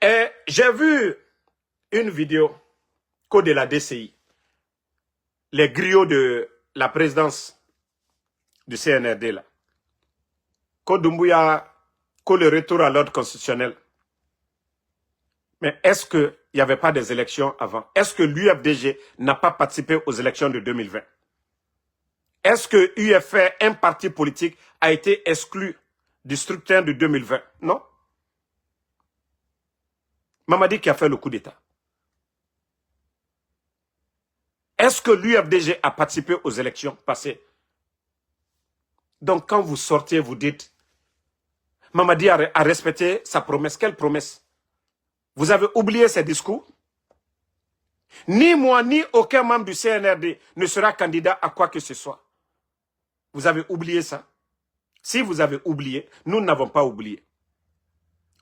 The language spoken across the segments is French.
Et j'ai vu une vidéo qu'au de la DCI, les griots de la présidence du CNRD là, qu'au Doumbouya, qu'au le retour à l'ordre constitutionnel. Mais est-ce qu'il n'y avait pas des élections avant? Est-ce que l'UFDG n'a pas participé aux élections de 2020? Est-ce que UFR, un parti politique, a été exclu du scrutin de 2020? Non. Mamadi qui a fait le coup d'État. Est-ce que l'UFDG a participé aux élections passées? Donc quand vous sortez, vous dites, Mamadi a respecté sa promesse. Quelle promesse? Vous avez oublié ses discours? Ni moi, ni aucun membre du CNRD ne sera candidat à quoi que ce soit. Vous avez oublié ça? Si vous avez oublié, nous n'avons pas oublié.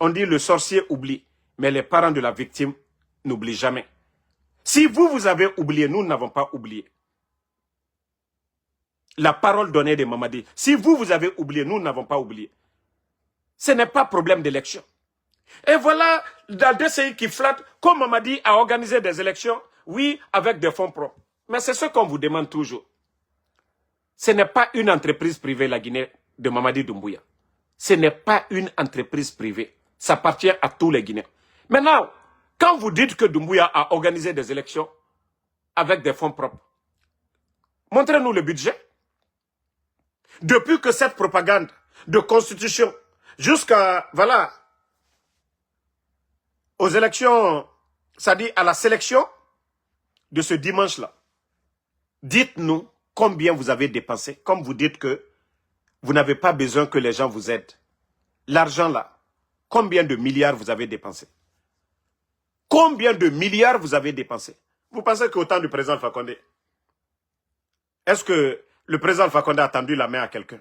On dit le sorcier oublie, mais les parents de la victime n'oublient jamais. Si vous avez oublié, nous n'avons pas oublié. La parole donnée de Mamadi. Si vous avez oublié, nous n'avons pas oublié. Ce n'est pas problème d'élection. Et voilà la DCI qui flatte, comme Mamadi a organisé des élections, oui, avec des fonds propres. Mais c'est ce qu'on vous demande toujours. Ce n'est pas une entreprise privée, la Guinée, de Mamadi Doumbouya. Ce n'est pas une entreprise privée. Ça appartient à tous les Guinéens. Maintenant, quand vous dites que Doumbouya a organisé des élections avec des fonds propres, montrez-nous le budget. Depuis que cette propagande de constitution jusqu'à, voilà, aux élections, c'est-à-dire à la sélection de ce dimanche-là, dites-nous combien vous avez dépensé, comme vous dites que vous n'avez pas besoin que les gens vous aident. L'argent là, combien de milliards vous avez dépensé? Combien de milliards vous avez dépensé? Vous pensez qu'au temps du président Fakonde, est-ce que le président Fakonde a tendu la main à quelqu'un?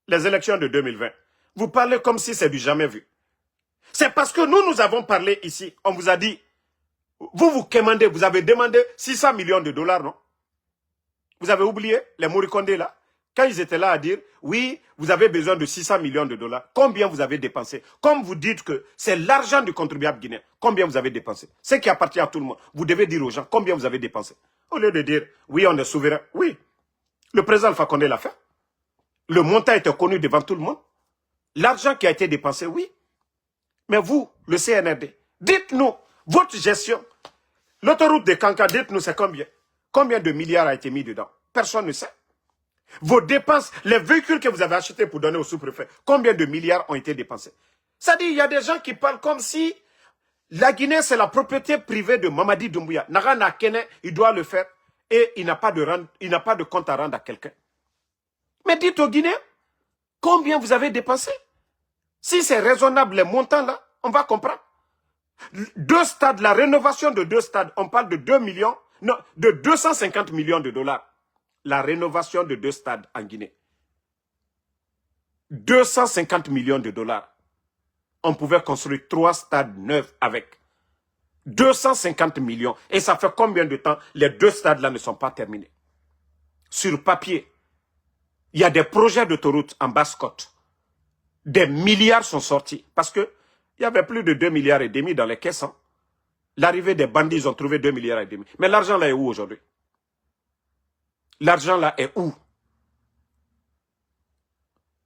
Les élections de 2020, vous parlez comme si c'est du jamais vu. C'est parce que nous avons parlé ici, on vous a dit, vous commandez, vous avez demandé 600 millions de dollars, non? Vous avez oublié les Morikondé là? Quand ils étaient là à dire, oui, vous avez besoin de 600 millions de dollars, combien vous avez dépensé? Comme vous dites que c'est l'argent du contribuable guinéen, combien vous avez dépensé? Ce qui appartient à tout le monde. Vous devez dire aux gens combien vous avez dépensé. Au lieu de dire, oui, on est souverain. Oui, le président Fakonde l'a fait. Le montant était connu devant tout le monde. L'argent qui a été dépensé, oui. Mais vous, le CNRD, dites-nous votre gestion. L'autoroute de Kanka, dites-nous c'est combien? Combien de milliards a été mis dedans? Personne ne sait. Vos dépenses, les véhicules que vous avez achetés pour donner au sous-préfet, combien de milliards ont été dépensés? C'est-à-dire, il y a des gens qui parlent comme si la Guinée, c'est la propriété privée de Mamadi Doumbouya. Narana Kene, il doit le faire et il n'a pas de compte à rendre à quelqu'un. Mais dites aux Guinéens, combien vous avez dépensé? Si c'est raisonnable, les montants là, on va comprendre. 2 stades, la rénovation de 2 stades, on parle de 2 millions, non, de 250 millions de dollars. La rénovation de 2 stades en Guinée. 250 millions de dollars. On pouvait construire 3 stades neufs avec. 250 millions. Et ça fait combien de temps les 2 stades-là ne sont pas terminés? Sur papier, il y a des projets d'autoroute en Basse-Côte. Des milliards sont sortis. Parce que il y avait plus de 2 milliards et demi dans les caisses. Hein. L'arrivée des bandits, ils ont trouvé 2 milliards et demi. Mais l'argent là est où aujourd'hui? L'argent là est où?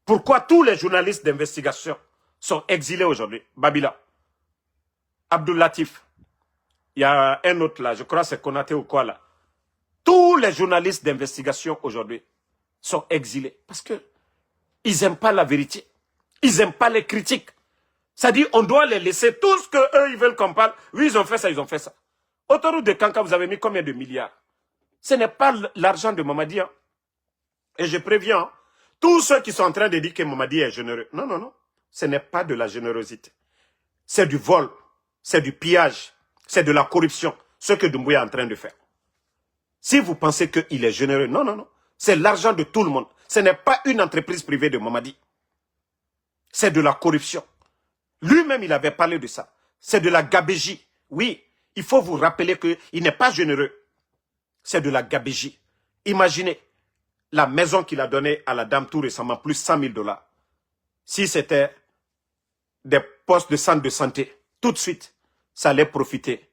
Pourquoi tous les journalistes d'investigation sont exilés aujourd'hui? Babila, Abdul Latif, il y a un autre là, je crois c'est Konaté ou quoi là. Tous les journalistes d'investigation aujourd'hui sont exilés parce que ils n'aiment pas la vérité. Ils n'aiment pas les critiques. C'est-à-dire on doit les laisser tout ce qu'eux ils veulent qu'on parle. Oui, ils ont fait ça, ils ont fait ça. Autoroute de Kanka, vous avez mis combien de milliards? Ce n'est pas l'argent de Mamadi. Hein. Et je préviens, hein, tous ceux qui sont en train de dire que Mamadi est généreux. Non, non, non. Ce n'est pas de la générosité. C'est du vol. C'est du pillage. C'est de la corruption. Ce que Doumbouya est en train de faire. Si vous pensez qu'il est généreux, non, non, non. C'est l'argent de tout le monde. Ce n'est pas une entreprise privée de Mamadi. C'est de la corruption. Lui-même, il avait parlé de ça. C'est de la gabégie. Oui, il faut vous rappeler qu'il n'est pas généreux. C'est de la gabégie. Imaginez la maison qu'il a donnée à la dame tout récemment, plus 100 000 $. Si c'était des postes de centre de santé, tout de suite, ça allait profiter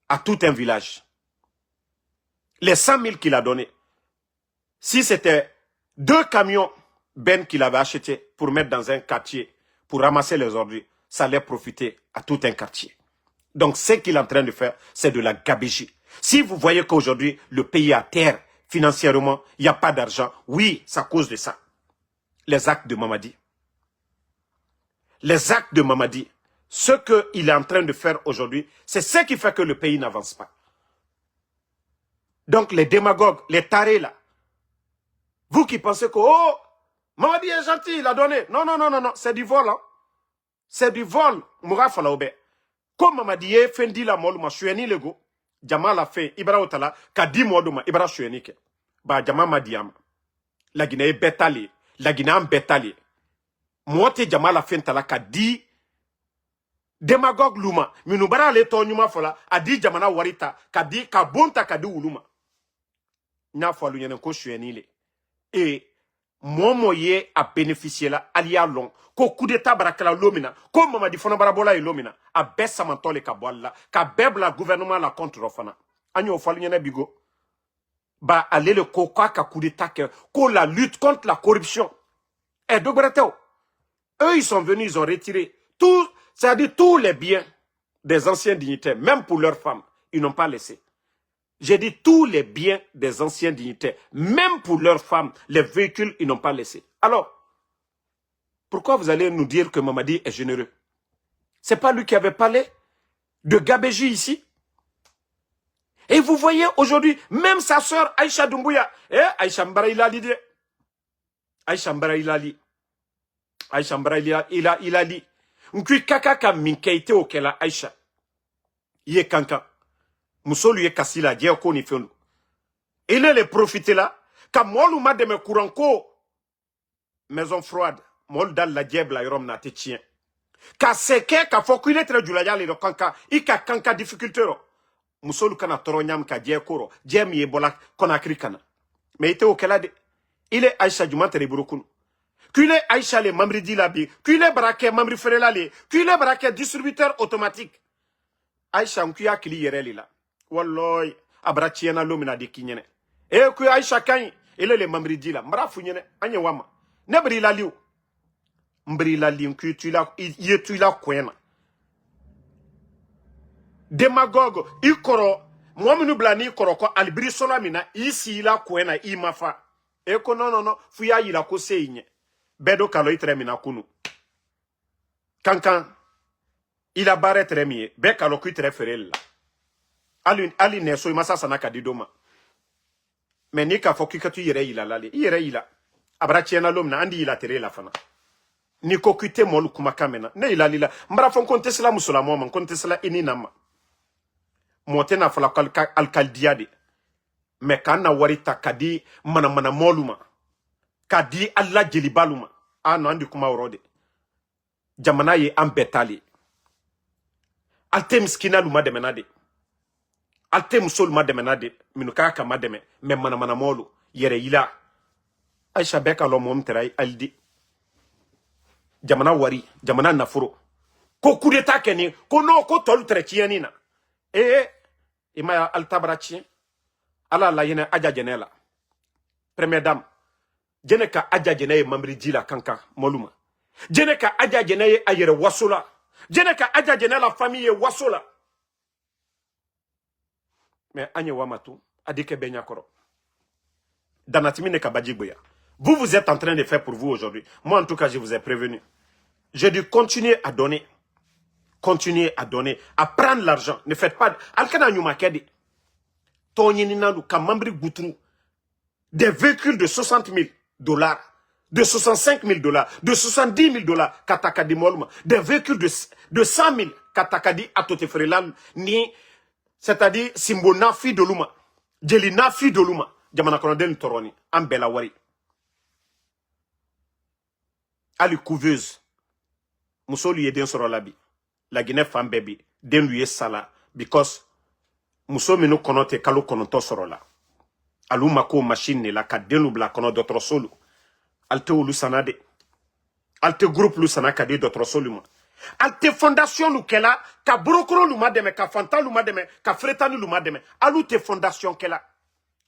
à tout un village. Les 100 000 qu'il a donnés, si c'était 2 camions Ben qu'il avait achetés pour mettre dans un quartier, pour ramasser les ordures, ça allait profiter à tout un quartier. Donc ce qu'il est en train de faire, c'est de la gabegie. Si vous voyez qu'aujourd'hui, le pays est à terre, financièrement, il n'y a pas d'argent, oui, c'est à cause de ça. Les actes de Mamadi. Les actes de Mamadi, ce qu'il est en train de faire aujourd'hui, c'est ce qui fait que le pays n'avance pas. Donc les démagogues, les tarés là, vous qui pensez que, oh, Mamadi est gentil, il a donné. Non, non, non, non, non, c'est du vol. Hein. C'est du vol. Moura Falaoube. Comme Mamadi est fendi la mol, ma choueni lego, Jama la fait, Ibra Otala, ka di moduma, Ibra choueni ke. Ba Jama Madiam. La Guinée est bétali. La Guinée est bétali. Moite Jama la fait tala, ka di démagogue luma. Minubara le tonyuma fola, a di Jamana warita, ka di, ka bonta ka di uluma. N'a fallu y'en ko choueni le. Et mon moyen a bénéficié là, alia long, ko coup d'état barakala lomina, ko Mamadi fona barabola et lomina, a bessa mantole ka boalla, ka bebla gouvernement la contre rofana. Agno fallu y'en bigo. Ba aller le coca ka coup d'état ko la lutte contre la corruption. Et de breteo. Eux ils sont venus, ils ont retiré tout, c'est-à-dire tous les biens des anciens dignitaires, même pour leurs femmes, ils n'ont pas laissé. J'ai dit tous les biens des anciens dignitaires, même pour leurs femmes, les véhicules, ils n'ont pas laissé. Alors, pourquoi vous allez nous dire que Mamadi est généreux? C'est pas lui qui avait parlé de Gabéji ici? Et vous voyez aujourd'hui, même sa sœur Aïcha Doumbouya, Aïcha Mbara Ilali, Aïcha Mbara Ilali, Aïcha Mbara Ilali, Nkui kaka ka minkeite okela Aïcha, yé kankan. Musolu ye kasila dje ko ni fendu. Il est le profité là. Ka molu ma de me couranko. Maison froide. Mol dal la diable la yorom na te chien. Ka seke ka fokule tre julaya le kanka. Ika kanka difficulté ro. Musolu kana toronyam ka dje koro. Dje mi ebola konakri kana. Mais ite okela de. Il est Aïcha Jumante Reburokun. Qu'il est Aïcha le mamridi labi. Qu'il est braqué mamri ferelale. Qu'il est braqué distributeur automatique. Aïcha nkuya kili yereli la. Walloy abrachiena lomina de kinyene e ku Aïcha kan ele le mamridi la mbra funyene anye wama ne bri la liu mbri la liu ku tu la yetu la kwena demagogue ikoro mominu blani ikoro ko albri solamina isi la kwena imafa e ko non fuya yila ko seinye bedo kalo itremina kunu kankan il a barré très mieux be kalo ku tre ferel Ali ne so imasa sana kadidoma. Mais ni ka foki ka tu yere ila lale. Yere ila. Abrachiena lomna andi ila tere la fana. Ni kokute molu kumakamena. Ne ila lila. Mbara fon kontesla musula moma. Kontesla ini nama. Motena fala alkaldiade. Mais kana warita kadi mana moluma. Kadi alla jelibaluma. No andi kuma urode. Jamana ye ambetali. Alte miskina luma de menade. Alte musol mademenade minuka ka mademe me mana molu yere ila Aïcha beka lo mom teray aldi jamana wari jamana nafuro ko coup d'état keni ko no ko tol tretieni na ima altabrachi ala la yene aja jenela première dame jeneka aja jenaye mamri jila kanka moluma jeneka aja jenaye ayere wasola jeneka aja jenela famille wasola. Mais Anye Wamatu a dit que Benyakoro. Danatimine Kabadjigboya. Vous êtes en train de faire pour vous aujourd'hui. Moi, en tout cas, je vous ai prévenu. J'ai dû continuer à donner. Continuer à donner. À prendre l'argent. Ne faites pas. Alkana Nyumakedi. Tonyeninandu Kamambri Goutrou. Des véhicules de 60 000 $. De 65 000 $. De 70 000 $. Katakadi Molma. Des véhicules de 100 000 Katakadi Atotefrelan. Ni. C'est-à-dire, Simbo Nafi de Luma. Jeli Nafi de Luma. Jamana Konodel Toroni. Ambela Wari. Ali couveuse. Musolu yeden sorolabi. La Guinée femme baby. Den lui sala. Because Muso minu konote kalu konoto sorola. Alu mako machine la ka denu bla kono d'autre solo. Alte ulu sanade. Alte groupe lu sanaka de d'autre solo. Alte fondation nous qu'elle a, ka brokro nous m'a deme, ka fanta nous m'a deme, ka fretani nous m'a deme. Alou te fondation qu'elle a.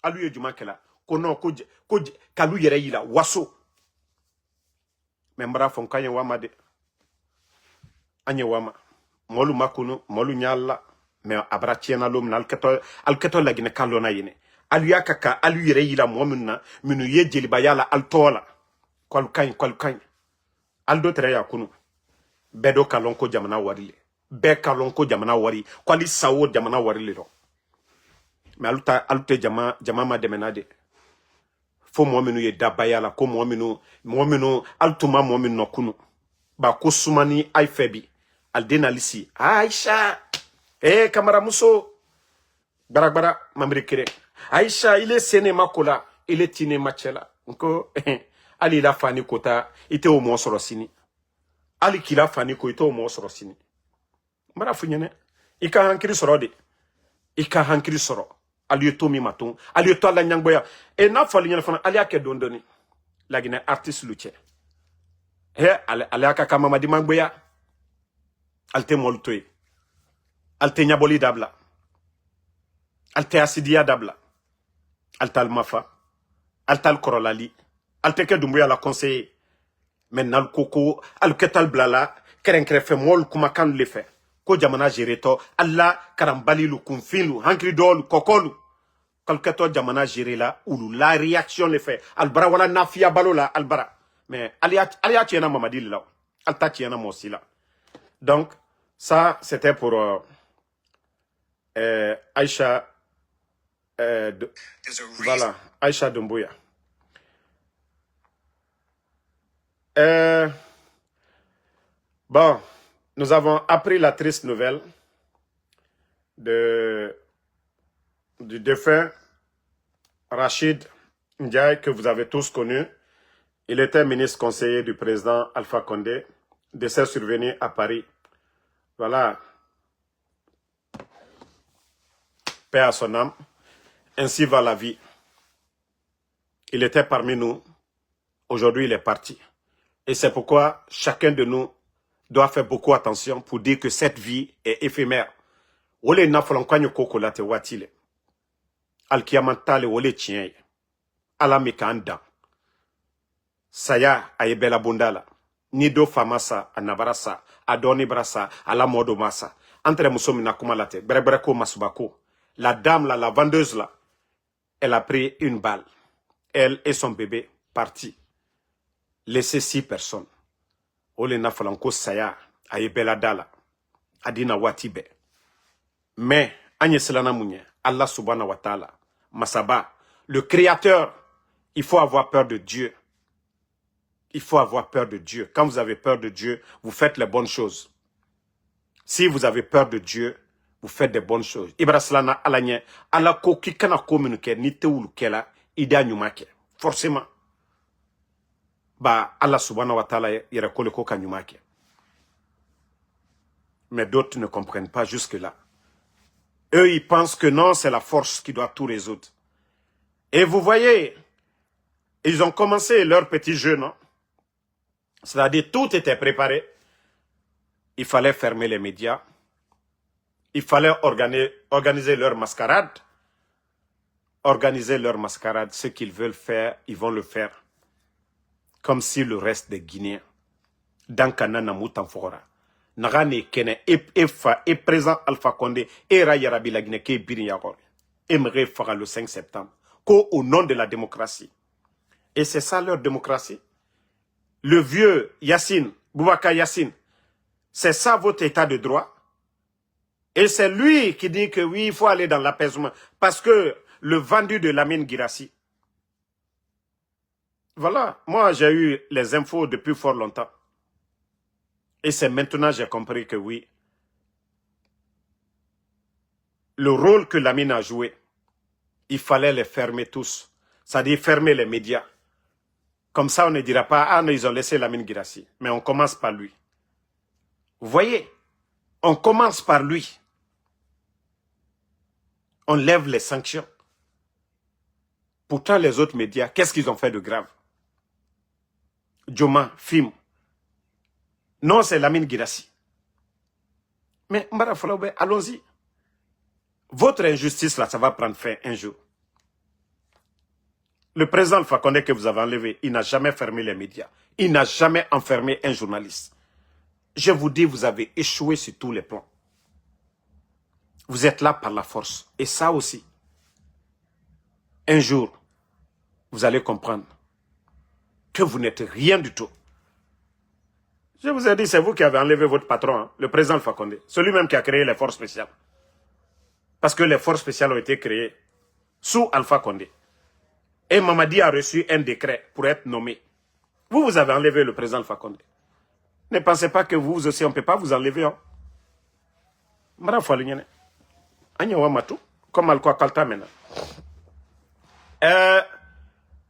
Alou ye du man qu'elle a. Kono kalou yere yila waso. Mais mbra fon kanye wama de. Anye wama. Molu makunu, molu nyalla. Mais abra tiena lom na alketo la gine kalona yene. Alu yakaka, alu yere yila mwamuna, minu ye jelibayala altola. Kwalu kany. Aldo tere ya kunu. Bedo kalonko jamana warile. Be kalonko jamana wari. Kwali sawo jamana warile ro. Mais alute jama ma demenade. Fo mwaminu ye dabayala, ko mwaminu, altuma mwaminu no kunu. Ba ko sumani ay febi. Aldena lisi. Aisha. Kamara muso. Bara, mamri kere. Aisha, il est séné makola. Il est tine machela. Nko, ali la fani kota. Ite o mo sorosini. Ali kila fani ko ite o mo sorosini. Mara funyene. Ika hankiri soro de. Ika hankiri soro. Ali yoto mi maton. Ali yoto ala nyangboya. Na fali nyene fana. Ali ake dondoni. Lagine artiste luche. Ali aka kama madi mangboya. Alte moltoy. Alte nyaboli dabla. Alte asidia dabla. Altal mafa. Altal korolali. Alte ke dumbuya la conseiller. Men nal koko. Alketal blala. Kerenkrefe mol kumakan le fe. Ko jamana jereto. Alla karambali lu kunfilu. Hankri dolu kokolu. Kalketo jamana jere la. Ulu la réaction le fait. Albara wala nafia balo la albara. Mais alia tiena mamadi la. Alta tiena mosi la. Donc, ça, c'était pour Aïcha. Voilà, Aïcha Doumbouya. Bon, nous avons appris la triste nouvelle du défunt Rachid Ndiaye, que vous avez tous connu. Il était ministre conseiller du président Alpha Condé. Décès survenu à Paris. Voilà. Paix à son âme. Ainsi va la vie. Il était parmi nous. Aujourd'hui, il est parti. Et c'est pourquoi chacun de nous doit faire beaucoup attention pour dire que cette vie est éphémère. Ole nafalankwanyo koko la te watile. Alkiamantale ole tien. Ala mikanda. Saya ayebela bundala. Nido famasa anabarasa. Adoni brasa. Ala modo masa. Entre musomi na kumalate. Brebreko masubako. La dame là, la vendeuse là, elle a pris une balle. Elle et son bébé partis. Laissez 6 personnes. Ole na falanko saya. Ayebela dala. Adina watibe. Mais, Agneselana Mounye, Allah subhanahu wa ta'ala, Masaba, le créateur, il faut avoir peur de Dieu. Il faut avoir peur de Dieu. Quand vous avez peur de Dieu, vous faites les bonnes choses. Si vous avez peur de Dieu, vous faites des bonnes choses. Ibraslana alanye, ala ko kikana communiquer, ni te ulukela, ida nyumake. Forcément. Bah, Allah subhanahu wa ta'ala, yere ko kanyumake. Mais d'autres ne comprennent pas jusque-là. Eux, ils pensent que non, c'est la force qui doit tout résoudre. Et vous voyez, ils ont commencé leur petit jeu, non? C'est-à-dire, tout était préparé. Il fallait fermer les médias. Il fallait organiser leur mascarade. Organiser leur mascarade. Ce qu'ils veulent faire, ils vont le faire. Comme si le reste des Guinéens, dans Kanana Moutanfora, Nagane Kene, et présent Alpha Condé, et Rayarabi la Guinée, qui est Birinyagor, aimerait faire le 5 septembre, au nom de la démocratie. Et c'est ça leur démocratie. Le vieux Yassine, Boubacar Yassine, c'est ça votre état de droit. Et c'est lui qui dit que oui, il faut aller dans l'apaisement. Parce que le vendu de Lamine Guirassy. Voilà, moi j'ai eu les infos depuis fort longtemps. Et c'est maintenant que j'ai compris que oui, le rôle que Lamine a joué, il fallait les fermer tous. C'est-à-dire fermer les médias. Comme ça, on ne dira pas, ah non, ils ont laissé Lamine Guirassy. Mais on commence par lui. Vous voyez, on commence par lui. On lève les sanctions. Pourtant, les autres médias, qu'est-ce qu'ils ont fait de grave? Djoma, Fim. Non, c'est Lamine Guirassy. Mais Mbara Falaoube, allons-y. Votre injustice, là, ça va prendre fin un jour. Le président Alpha Condé que vous avez enlevé, il n'a jamais fermé les médias. Il n'a jamais enfermé un journaliste. Je vous dis, vous avez échoué sur tous les plans. Vous êtes là par la force. Et ça aussi, un jour, vous allez comprendre que vous n'êtes rien du tout. Je vous ai dit, c'est vous qui avez enlevé votre patron, hein, le président Alpha Condé. Celui-même qui a créé les forces spéciales. Parce que les forces spéciales ont été créées sous Alpha Condé. Et Mamadi a reçu un décret pour être nommé. Vous, vous avez enlevé le président Alpha Condé. Ne pensez pas que vous aussi, on ne peut pas vous enlever. Hein. Comme Alko Kalta maintenant.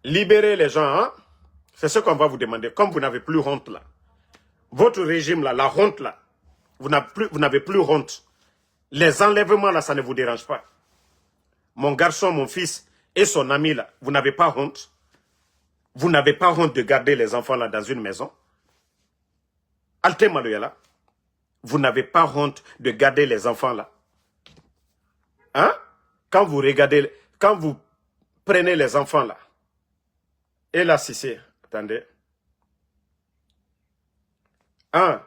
Libérer les gens, hein? C'est ce qu'on va vous demander. Comme vous n'avez plus honte là. Votre régime là, la honte là, vous n'avez plus honte. Les enlèvements là, ça ne vous dérange pas. Mon garçon, mon fils et son ami là, vous n'avez pas honte. Vous n'avez pas honte de garder les enfants là dans une maison. Alte Maloyala, vous n'avez pas honte de garder les enfants là. Hein? Quand vous regardez, quand vous prenez les enfants là, et là, si c'est, attendez. Hein?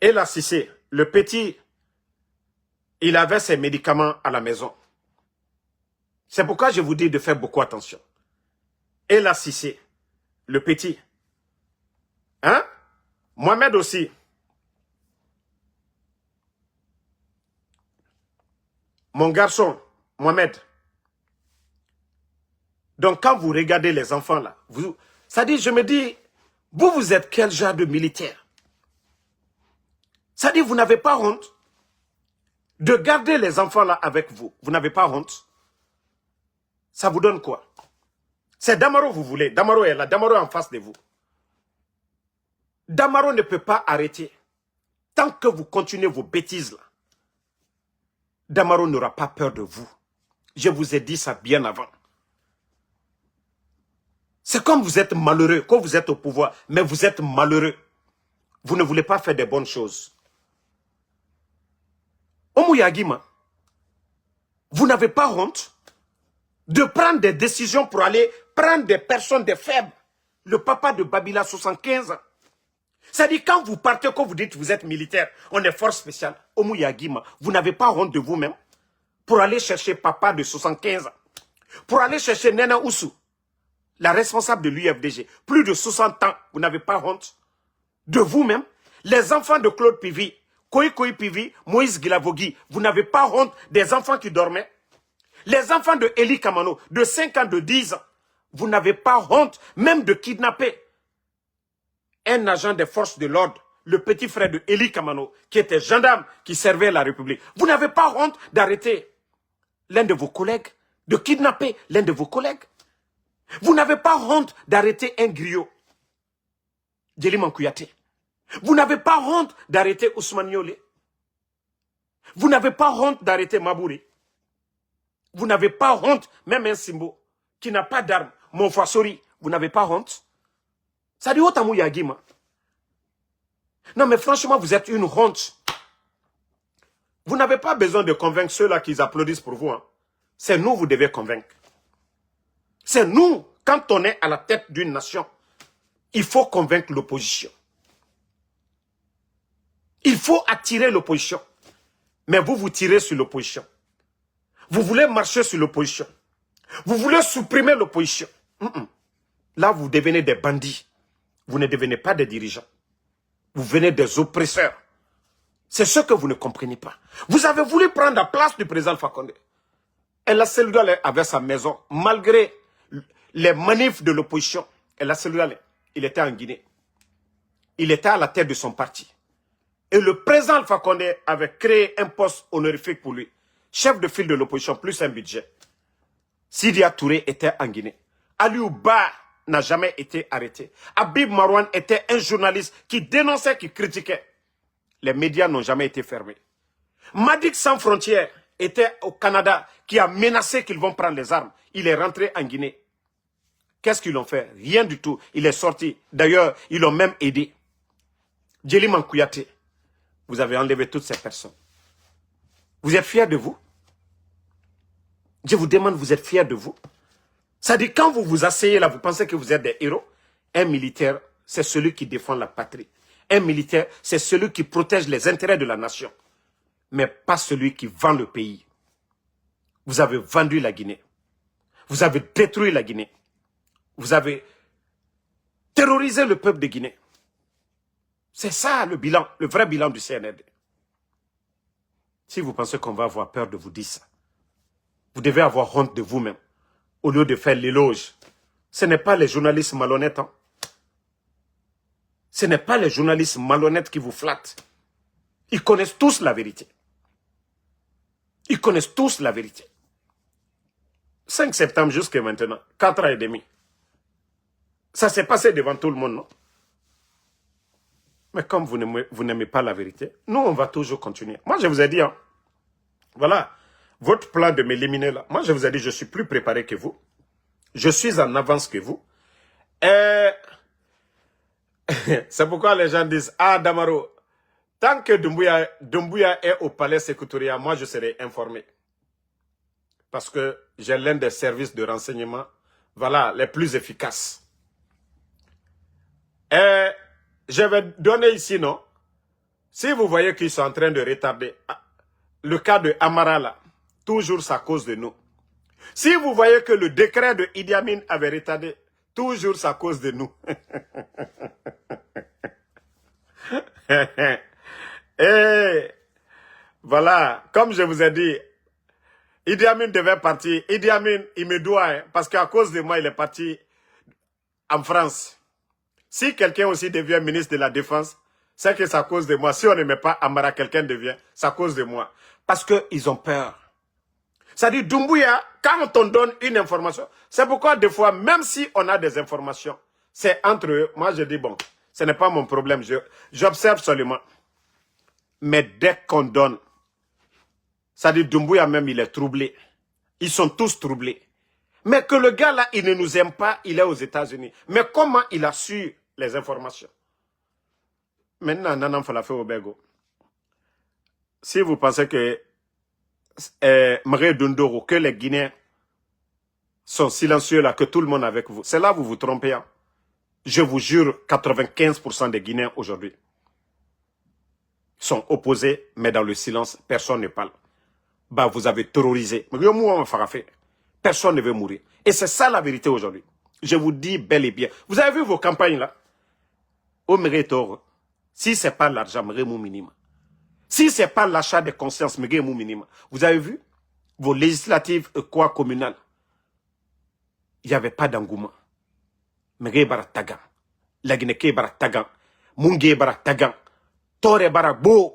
Et là, si c'est, le petit, il avait ses médicaments à la maison. C'est pourquoi je vous dis de faire beaucoup attention. Et là, si c'est, le petit, hein? Mohamed aussi. Mon garçon, Mohamed. Donc, quand vous regardez les enfants là, ça dit, je me dis, vous êtes quel genre de militaire? Ça dit, vous n'avez pas honte de garder les enfants là avec vous. Vous n'avez pas honte. Ça vous donne quoi? C'est Damaro vous voulez. Damaro est là. Damaro est en face de vous. Damaro ne peut pas arrêter. Tant que vous continuez vos bêtises là, Damaro n'aura pas peur de vous. Je vous ai dit ça bien avant. C'est comme vous êtes malheureux, quand vous êtes au pouvoir, mais vous êtes malheureux. Vous ne voulez pas faire des bonnes choses. Omouyagima, vous n'avez pas honte de prendre des décisions pour aller prendre des personnes, des faibles. Le papa de Babila, 75 ans. C'est-à-dire, quand vous partez, quand vous dites que vous êtes militaire, on est force spéciale. Omouyagima, vous n'avez pas honte de vous-même pour aller chercher papa de 75 ans. Pour aller chercher Nena Oussou, la responsable de l'UFDG, plus de 60 ans, vous n'avez pas honte de vous-même. Les enfants de Claude Pivi, Koyi Pivi, Moïse Guilavogui, vous n'avez pas honte des enfants qui dormaient. Les enfants de Eli Kamano, de 5 ans, de 10 ans, vous n'avez pas honte même de kidnapper un agent des forces de l'ordre, le petit frère de Eli Kamano, qui était gendarme, qui servait la République. Vous n'avez pas honte d'arrêter l'un de vos collègues, de kidnapper l'un de vos collègues. Vous n'avez pas honte d'arrêter un griot, Djeli Mankouyaté. Vous n'avez pas honte d'arrêter Ousmane Yole. Vous n'avez pas honte d'arrêter Mabouri. Vous n'avez pas honte, même un Simbo qui n'a pas d'armes, Monfasori, vous n'avez pas honte. Ça dit Otamou Yagima. Non mais franchement, vous êtes une honte. Vous n'avez pas besoin de convaincre ceux-là qui applaudissent pour vous. Hein. C'est nous, vous devez convaincre. C'est nous, quand on est à la tête d'une nation, il faut convaincre l'opposition. Il faut attirer l'opposition. Mais vous, vous tirez sur l'opposition. Vous voulez marcher sur l'opposition. Vous voulez supprimer l'opposition. Là, vous devenez des bandits. Vous ne devenez pas des dirigeants. Vous venez des oppresseurs. C'est ce que vous ne comprenez pas. Vous avez voulu prendre la place du président Alpha Condé. Et la cellule avait sa maison, malgré les manifs de l'opposition. Et la cellule, il était en Guinée. Il était à la tête de son parti. Et le président Alpha Condé avait créé un poste honorifique pour lui. Chef de file de l'opposition, plus un budget. Sidia Touré était en Guinée. Aliou Ba n'a jamais été arrêté. Habib Marouane était un journaliste qui dénonçait, qui critiquait. Les médias n'ont jamais été fermés. Madik Sans Frontières était au Canada, qui a menacé qu'ils vont prendre les armes. Il est rentré en Guinée. Qu'est-ce qu'ils ont fait? Rien du tout. Il est sorti. D'ailleurs, ils l'ont même aidé. Djeli Mankouyaté, vous avez enlevé toutes ces personnes. Vous êtes fiers de vous? Je vous demande, vous êtes fiers de vous? C'est-à-dire, quand vous vous asseyez là, vous pensez que vous êtes des héros? Un militaire, c'est celui qui défend la patrie. Un militaire, c'est celui qui protège les intérêts de la nation. Mais pas celui qui vend le pays. Vous avez vendu la Guinée. Vous avez détruit la Guinée. Vous avez terrorisé le peuple de Guinée. C'est ça le bilan, le vrai bilan du CNRD. Si vous pensez qu'on va avoir peur de vous dire ça, vous devez avoir honte de vous-même, au lieu de faire l'éloge. Ce n'est pas les journalistes malhonnêtes. Hein? Ce n'est pas les journalistes malhonnêtes qui vous flattent. Ils connaissent tous la vérité. Ils connaissent tous la vérité. 5 septembre jusqu'à maintenant, 4 ans et demi. Ça s'est passé devant tout le monde, non? Mais comme vous n'aimez pas la vérité, nous, on va toujours continuer. Moi, je vous ai dit, hein, voilà, votre plan de m'éliminer là, moi, je vous ai dit, je suis plus préparé que vous. Je suis en avance que vous. Et c'est pourquoi les gens disent, ah, Damaro, tant que Doumbouya est au palais Sékou-Touré, moi, je serai informé. Parce que j'ai l'un des services de renseignement, voilà, les plus efficaces. Et je vais donner ici, non? Si vous voyez qu'ils sont en train de retarder, le cas de Amara, là, toujours c'est à cause de nous. Si vous voyez que le décret de Idi Amin avait retardé, toujours c'est à cause de nous. Et voilà, comme je vous ai dit, Idi Amin devait partir. Idi Amin, il me doit, hein, parce qu'à cause de moi, il est parti en France. Si quelqu'un aussi devient ministre de la Défense, c'est que c'est à cause de moi. Si on ne met pas Amara, quelqu'un devient, c'est à cause de moi. Parce qu'ils ont peur. C'est-à-dire, Doumbouya, quand on donne une information, c'est pourquoi des fois, même si on a des informations, c'est entre eux. Moi, je dis, bon, ce n'est pas mon problème. J'observe seulement. Mais dès qu'on donne, c'est-à-dire, Doumbouya même, il est troublé. Ils sont tous troublés. Mais que le gars là, il ne nous aime pas, il est aux États-Unis. Mais comment il a su les informations? Maintenant, Nanan Falafé Obego, si vous pensez que Mre Dundoro, que les Guinéens sont silencieux là, que tout le monde est avec vous, c'est là où vous vous trompez. Hein? Je vous jure, 95% des Guinéens aujourd'hui sont opposés, mais dans le silence, personne ne parle. Bah, vous avez terrorisé. Personne ne veut mourir. Et c'est ça la vérité aujourd'hui. Je vous dis bel et bien. Vous avez vu vos campagnes là? Au mérite, si ce n'est pas l'argent, minima. Si ce n'est pas l'achat de conscience, minima. Vous avez vu vos législatives quoi communales? Il n'y avait pas d'engouement. Baratagan. Lagineke baratagan. Munge baratagan. Tore barabo.